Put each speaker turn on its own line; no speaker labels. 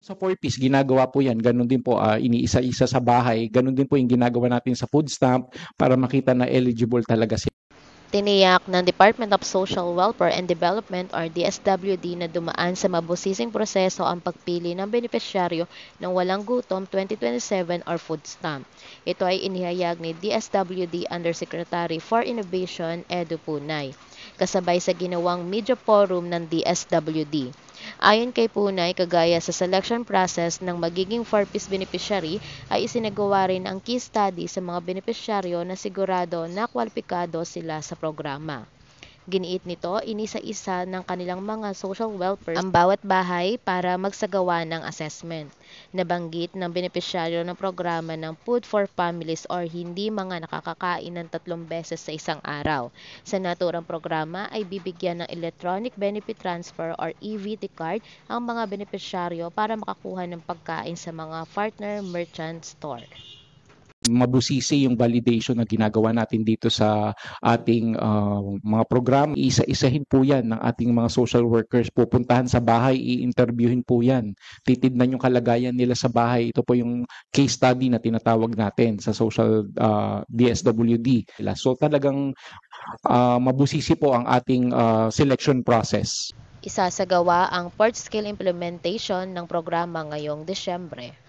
Sa 4-piece ginagawa po 'yan, gano'n din po, iniisa-isa sa bahay, gano'n din po yung ginagawa natin sa food stamp para makita na eligible talaga sila.
Tiniyak ng Department of Social Welfare and Development or DSWD na dumaan sa mabusising proseso ang pagpili ng benepisyaryo ng Walang Gutom 2027 or food stamp. Ito ay inihayag ni DSWD Undersecretary for Innovation Edu Punay, kasabay sa ginawang media forum ng DSWD. Ayon kay Punay, kagaya sa selection process ng magiging 4-piece beneficiary ay isinagawa rin ang case study sa mga benepisyaryo na sigurado na kwalipikado sila sa programa. Giniit nito, inisa-isa ng kanilang mga social welfare ang bawat bahay para magsagawa ng assessment. Nabanggit ng benepisyaryo ng programa ng Food for Families or hindi mga nakakakain ng 3 beses sa isang araw. Sa naturang programa ay bibigyan ng Electronic Benefit Transfer or EBT card ang mga benepisyaryo para makakuha ng pagkain sa mga partner merchant store.
Mabusisi yung validation na ginagawa natin dito sa ating mga programa. Isa-isahin po yan ng ating mga social workers. Pupuntahan sa bahay, i-interviewin po yan. Titignan yung kalagayan nila sa bahay. Ito po yung case study na tinatawag natin sa social DSWD. So talagang mabusisi po ang ating selection process.
Isasagawa ang port scale implementation ng programa ngayong Desyembre.